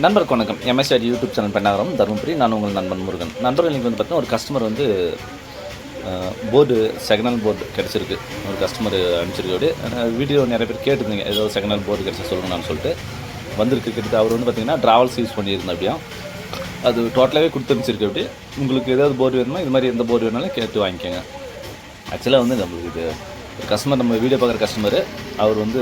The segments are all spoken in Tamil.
நண்பருக்கு வணக்கம். எம்எஸ்ஆர் யூடியூப் சேனல் பண்ணாரம் தருமபுரி. நான் உங்கள் நண்பன் முருகன். நண்பர்கள் இன்றைக்கி வந்து பார்த்தீங்கன்னா ஒரு கஸ்டமர் வந்து போர்டு செகண்ட் ஹேண்ட் போர்டு கிடச்சிருக்கு. ஒரு கஸ்டமர் அனுப்பிச்சிருக்கு. வீடியோ நிறைய பேர் கேட்டிருந்தீங்க, ஏதோ செகண்ட் ஹேண்ட் போர்டு கிடச்சி சொல்லுங்கன்னு சொல்லிட்டு வந்திருக்கு. கிட்டத்தட்ட அவர் வந்து பார்த்திங்கன்னா ட்ராவல்ஸ் யூஸ் பண்ணியிருந்தேன். அப்படியே அது டோட்டலாகவே கொடுத்துருந்துச்சிருக்கு. அப்படி உங்களுக்கு ஏதாவது போர்டு வேணுமோ இது மாதிரி எந்த போர்டு வேணாலும் கேட்டு வாங்கிக்கோங்க. ஆக்சுவலாக வந்து நம்மளுக்கு இது ஒரு கஸ்டமர், நம்ம வீடியோ பார்க்குற கஸ்டமர், அவர் வந்து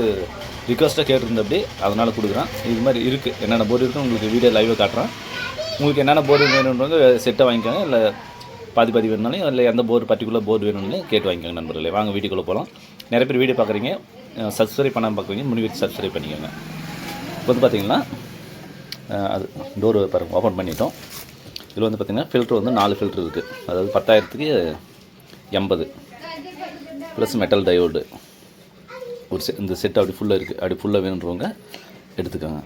ரிக்வஸ்ட்டாக கேட்டிருந்த அப்படி அதனால் கொடுக்குறான். இது மாதிரி இருக்குது, என்னென்ன போர்டு இருக்குது உங்களுக்கு வீடியோ லைவாக காட்டுறேன். உங்களுக்கு என்னென்ன போர்டு வேணுன்றது செட்டாக வாங்கிக்கோங்க. இல்லை பாதி வேணுனாலும், இல்லை எந்த போர்டு பர்டிகுலர் போர்டு வேணும்னு கேட்டு வாங்கிக்கோங்க. நண்பர்களே வாங்க வீடியோக்குள்ளே போகலாம். நிறைய பேர் வீடியோ பார்க்குறீங்க, சப்ஸ்கிரைப் பண்ணாமல் பார்க்குறீங்க, முடிவு சப்ஸ்கிரைப் பண்ணிக்கோங்க. இப்போ வந்து பார்த்திங்கன்னா அது டோர் பாருங்கள், ஓப்பன் பண்ணிட்டோம். இதில் வந்து பார்த்திங்கன்னா ஃபில்ட்ரு வந்து 4 ஃபில்ட்ரு இருக்குது. அதாவது 10,000க்கு 80 ப்ளஸ் மெட்டல் டயோடு ஒரு இந்த செட் அப்படி ஃபுல்லாக இருக்குது. அப்படி ஃபுல்லாக வேணுன்றவங்க எடுத்துக்கோங்க.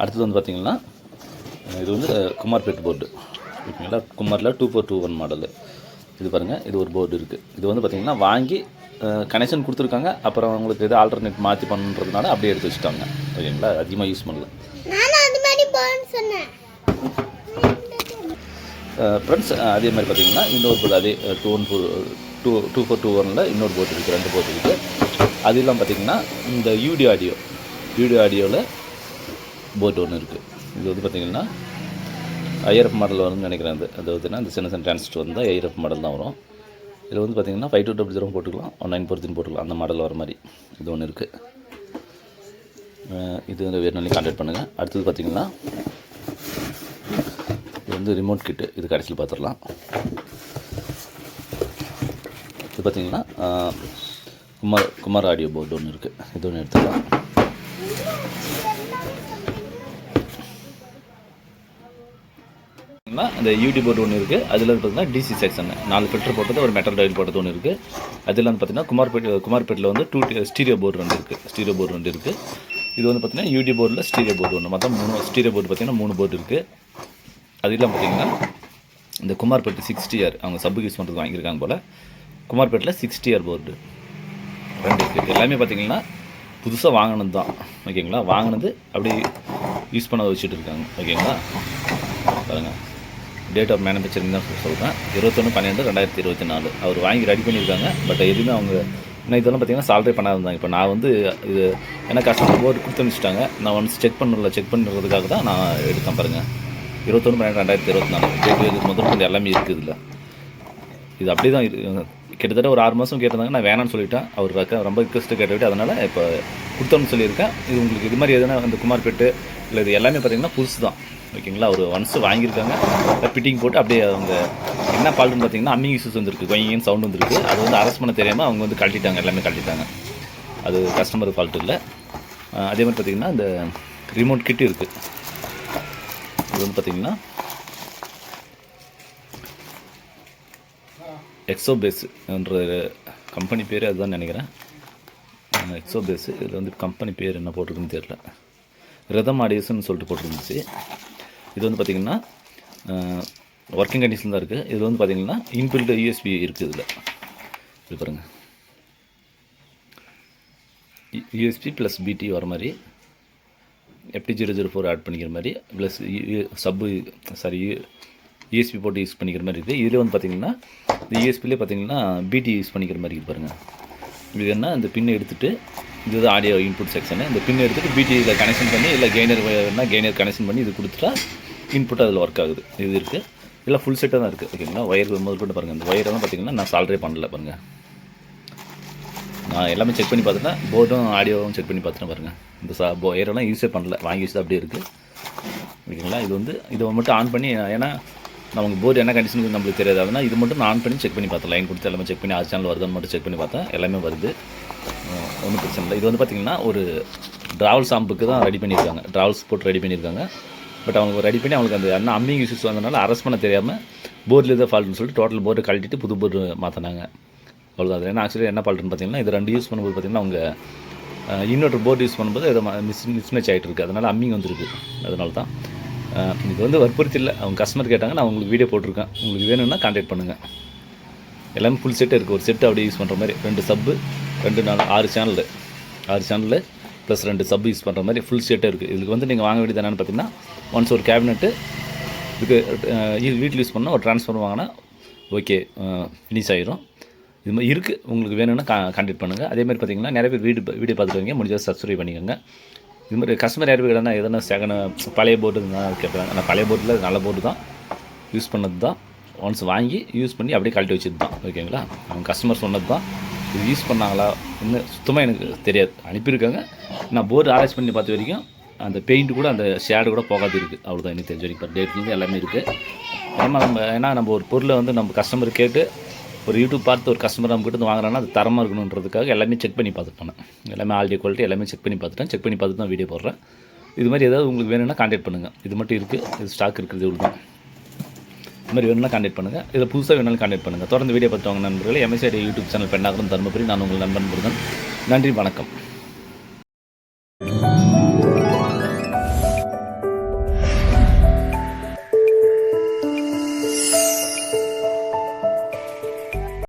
அடுத்தது வந்து பார்த்திங்கன்னா இது வந்து குமார்பேட் போர்டு ஓகேங்களா. குமாரில் 2421 மாடலு. இது பாருங்கள், இது ஒரு போர்டு இருக்குது. இது வந்து பார்த்திங்கன்னா வாங்கி கனெக்ஷன் கொடுத்துருக்காங்க. அப்புறம் அவங்களுக்கு எது ஆல்டர்னேட் மாற்றி பண்ணுறதுனால அப்படியே எடுத்து வச்சுட்டாங்க. ஓகேங்களா, அதிகமாக யூஸ் பண்ணல. ஃப்ரெண்ட்ஸ் அதே மாதிரி பார்த்திங்கன்னா இன்னொரு போர்டு, அதே 2421 இன்னொரு போர்டு இருக்குது, 2 போர்டு இருக்குது. அது இல்லாமல் பார்த்திங்கன்னா இந்த வீடியோ ஆடியோவில் போர்டு ஒன்று இருக்குது. இது வந்து பார்த்திங்கன்னா ஐஆர்எஃப் மாடல் வரும்னு நினைக்கிறேன். அது பார்த்திங்கன்னா இந்த சின்ன டிரான்சிஸ்டர் வந்தால் ஐஆர்எஃப் மாடல் தான் வரும். இதில் வந்து பார்த்திங்கன்னா 5200 போட்டுக்கலாம், 1943 போட்டுக்கலாம், அந்த மாடல் வர மாதிரி இது ஒன்று இருக்குது. இது வந்து வேணும்னு கான்டாக்ட் பண்ணுங்கள். அடுத்தது பார்த்திங்கன்னா இது வந்து ரிமோட் கிட்டு, இது கடைசியில் பார்த்துடலாம். இது பார்த்திங்கன்னா குமார் ஆடியோ போர்டு ஒன்று இருக்குது, இது ஒன்று எடுத்துக்கலாம். இந்த யூடி போர்டு ஒன்று இருக்குது. அதில் வந்து பார்த்திங்கன்னா டிசி செக்ஷன் 4 ஃபில்டர் போட்டது, ஒரு மெட்டல் டயல் போட்டது ஒன்று இருக்குது. அதில் வந்து பார்த்திங்கன்னா குமார்பேட்டில் வந்து 2 ஸ்டீரியோ போர்டு 2 இருக்குது. இது வந்து பார்த்திங்கன்னா யூடி போர்டில் ஸ்டீரியோ போர்டு ஒன்று, மொத்தம் 3 ஸ்டீரியோ போர்டு பார்த்திங்கன்னா 3 போர்டு இருக்குது. அது இல்லாமல் பார்த்திங்கன்னா இந்த குமார்பேட்டு 60R அவங்க சப்புக்கு யூஸ் பண்ணுறது வாங்கியிருக்காங்க போல். குமார்பேட்டில் 60R போர்டு 2 இருக்குது. எல்லாமே பார்த்திங்கன்னா புதுசாக வாங்கினது தான். ஓகேங்களா, வாங்கினது அப்படி யூஸ் பண்ண வச்சுட்டு இருக்காங்க. ஓகேங்களா, பாருங்கள், டேட் ஆஃப் மேனுஃபேக்சரிங் தான் சொல்கிறேன். 21/12/2024 அவர் வாங்கி ரெடி பண்ணியிருக்காங்க. பட் எதுவுமே அவங்க இன்னும் இதெல்லாம் பார்த்திங்கன்னா சால்ரே பண்ணாதிருந்தாங்க. இப்போ நான் வந்து இது என்ன கஸ்டமர் போர்டு கொடுத்து அனுப்பிச்சிட்டாங்க. நான் ஒன்ஸ் செக் பண்ணுறதுக்காக தான் நான் எடுத்தேன். பாருங்கள், 21/12/2024 டேட் முதல்ல கொஞ்சம் எல்லாமே இருக்குது. இல்லை இது அப்படி தான் கிட்டத்தட்ட ஒரு 6 மாதம் கேட்டிருந்தாங்க. நான் வேணான்னு சொல்லிட்டேன். அவர் ரொம்ப ரிக்வஸ்ட்டு கேட்டுவிட்டு அதனால் இப்போ கொடுத்தோம்னு சொல்லியிருக்கேன். இது உங்களுக்கு இது மாதிரி எதுனா இந்த குமார்பேட்டு இல்லை இது எல்லாமே பார்த்திங்கன்னா புதுசு தான். ஓகேங்களா, ஒரு ஒன்ஸ் வாங்கியிருக்காங்க, ஃபிட்டிங் போட்டு அப்படியே அவங்க என்ன ஃபால்ட்டுன்னு பார்த்திங்கன்னா அம்மிங் இஷ்யூஸ் வந்துருக்கு, கொய்யன்னு சவுண்ட் வந்துருக்கு. அது வந்து அரெஸ்ட் பண்ண தெரியாமல் அவங்க வந்து கழட்டிட்டாங்க, எல்லாமே கழட்டிட்டாங்க. அது கஸ்டமர் ஃபால்ட்டு இல்லை. அதே மாதிரி பார்த்திங்கன்னா இந்த ரிமோட் கிட்டு இருக்குது. இது வந்து பார்த்திங்கன்னா எக்ஸோபேஸ் என்ற கம்பெனி பேர் அதுதான் நினைக்கிறேன். எக்ஸோபேஸ். இதில் வந்து கம்பெனி பேர் என்ன போட்டிருக்குன்னு தெரியல. ரிதம் ஆடியோஸ்ன்னு சொல்லிட்டு போட்டிருந்துச்சு. இது வந்து பார்த்திங்கன்னா ஒர்க்கிங் கண்டிஷன் தான் இருக்குது. இது வந்து பார்த்திங்கன்னா இன்பில்ட் யூஎஸ்பி இருக்குது. இதில் இது பாருங்கள், யூஎஸ்பி ப்ளஸ் பிடி வர மாதிரி, FT004 ஆட் பண்ணிக்கிற மாதிரி, ப்ளஸ் யூஎஸ்பி போட்டு யூஸ் பண்ணிக்கிற மாதிரி இருக்குது. இதில் வந்து பார்த்திங்கன்னா இந்த யூஎஸ்பிலே பார்த்திங்கன்னா பிடி யூஸ் பண்ணிக்கிற மாதிரி இருக்குது. பாருங்கள், இது என்ன, இந்த பின்னை எடுத்துகிட்டு இது ஆடியோ இன்புட் செக்ஷனு, இந்த பின் எடுத்துகிட்டு பிடியில் கனெக்ஷன் பண்ணி, இல்லை கெய்னர் கனெக்ஷன் பண்ணி இது கொடுத்துட்டா இன்புட் அதில் ஒர்க் ஆகுது. இது இருக்குது. இதெல்லாம் ஃபுல் செட்டாக தான் இருக்குது. ஓகேங்களா, ஒயர் முதல் கொண்டு பாருங்கள். இந்த ஒயரெல்லாம் பார்த்திங்கன்னா நான் சால்ரே பண்ணல. பாருங்கள், நான் எல்லாமே செக் பண்ணி பார்த்துட்டேன். போர்டும் ஆடியோவும் செக் பண்ணி பார்த்துட்டேன். பாருங்கள், இந்த ஒயரெல்லாம் யூஸே பண்ணல, வாங்கி வச்சு அப்படியே இருக்குது. ஓகேங்களா, இது வந்து இதை மட்டும் ஆன் பண்ணி, ஏன்னா நமக்கு போர்டு என்ன கண்டிஷனுக்கு நம்மளுக்கு தெரியாது. அதனால் இது மட்டும் நான் ஆன் பண்ணி செக் பண்ணி பார்த்தேன். லைன் கொடுத்து எல்லாமே செக் பண்ணி 6 சேனல் வருதுன்னு மட்டும் செக் பண்ணி பார்த்தேன். எல்லாமே வருது, ஒன்றும் பிரச்சனை இல்லை. இது வந்து பார்த்திங்கன்னா ஒரு ட்ராவல்ஸ் ஆம்புக்கு தான் ரெடி பண்ணியிருக்காங்க, ட்ராவல்ஸ் போட்டு ரெடி பண்ணியிருக்காங்க. பட் அவங்க ரெடி பண்ணி அவங்களுக்கு அந்த என்ன அம்மிங் இஷ்யூஸ் வந்ததுனால அரெஸ்ட் பண்ண தெரியாமல் போர்டில் எதாவது ஃபால்ட்டுன்னு சொல்லிட்டு டோட்டல் போர்டு கழட்டிட்டு புது போர்டு மாற்றினாங்க. அவ்வளோதான். அது ஏன்னா ஆக்சுவலி என்ன ஃபால்ட்டுன்னு பார்த்திங்கன்னா இது 2 யூஸ் பண்ணும்போது பார்த்திங்கன்னா அவங்க இன்னொரு போர்டு யூஸ் பண்ணும்போது எதை மிஸ்மேட்ச் ஆகிட்டு இருக்குது. அதனால் அம்மிங் வந்துருக்கு. அதனால தான் இது வந்து வற்புறுத்தி இல்லை, அவங்க கஸ்டமர் கேட்டாங்க, நான் உங்களுக்கு வீடியோ போட்டிருக்கேன். உங்களுக்கு வேணும்னா கான்டாக்ட் பண்ணுங்கள். எல்லாமே ஃபுல் செட்டு இருக்குது. ஒரு செட்டு அப்படியே யூஸ் பண்ணுற மாதிரி 2 சப்பு 2 4 6 சேனலு ப்ளஸ் 2 சப் யூஸ் பண்ணுற மாதிரி ஃபுல் செட்டே இருக்குது. இதுக்கு வந்து நீங்கள் வாங்க வேண்டியது என்னென்னு பார்த்தீங்கன்னா, ஒன்ஸ் ஒரு கேபினெட்டு இதுக்கு வீட்டில் யூஸ் பண்ணால் ஒரு ட்ரான்ஸ்ஃபார்மர் வாங்கினா ஓகே ஃபினிஷ் ஆகிரும். இது மாதிரி இருக்குது. உங்களுக்கு வேணும்னா கான்டாக்ட் பண்ணுங்கள். அதேமாதிரி பார்த்தீங்கன்னா நிறைய பேர் வீடியோ பார்த்துட்டு வரீங்க, முடிஞ்சால் சப்ஸ்கிரைப் பண்ணிக்கோங்க. இது மாதிரி கஸ்டமர் நிறைய பேர் எதனா பழைய போர்டு தான் கேட்குறாங்க. ஆனால் பழைய போர்டில் நல்ல போர்டு தான் யூஸ் பண்ணது தான். ஒன்ஸ் வாங்கி யூஸ் பண்ணி அப்படியே கழட்டி வச்சது தான். ஓகேங்களா? அவங்க கஸ்டமர் சொன்னது தான். இது யூஸ் பண்ணாங்களா இன்னும் சுத்தமாக எனக்கு தெரியாது. அனுப்பியிருக்காங்க. நான் போர்டு ஆராய்ச்சி பண்ணி பார்த்த வரைக்கும் அந்த பெயிண்ட் கூட அந்த ஷேடு கூட போகாது இருக்குது. அவ்வளோதான் எனக்கு தெரிஞ்ச வரைக்கும். டேட்லேருந்து எல்லாமே இருக்குது. ஏன்னா நம்ம ஒரு பொருளை வந்து நம்ம கஸ்டமர் கேட்டு ஒரு யூடியூப் பார்த்து ஒரு கஸ்டமர் நம்ம கிட்ட வாங்குறாங்கன்னா அது தரமாக இருக்கணுன்றதுக்காக எல்லாமே செக் பண்ணி பார்த்துட்டேன். எல்லாமே ஆல்ரெடி குவாலிட்டி எல்லாமே செக் பண்ணி பார்த்துட்டேன். செக் பண்ணி பார்த்துட்டு தான் வீடியோ போடுறேன். இது மாதிரி ஏதாவது உங்களுக்கு வேணும்னா கான்டாக்ட் பண்ணுங்கள். இது மட்டும் இருக்குது. இது ஸ்டாக் இருக்குது. இவ்வளோ தான். இது மாதிரி வேணும்னா கான்டாக்ட் பண்ணுங்கள். இதில் புதுசாக வேணாலும் கான்டாக்ட் பண்ணுங்கள். தொடர்ந்து வீடியோ பார்த்துவாங்க நண்பர்களே. MSID YouTube channel Pennagaram Dharmapuri. நான் உங்கள் நண்பன் முருகன். நன்றி, வணக்கம்.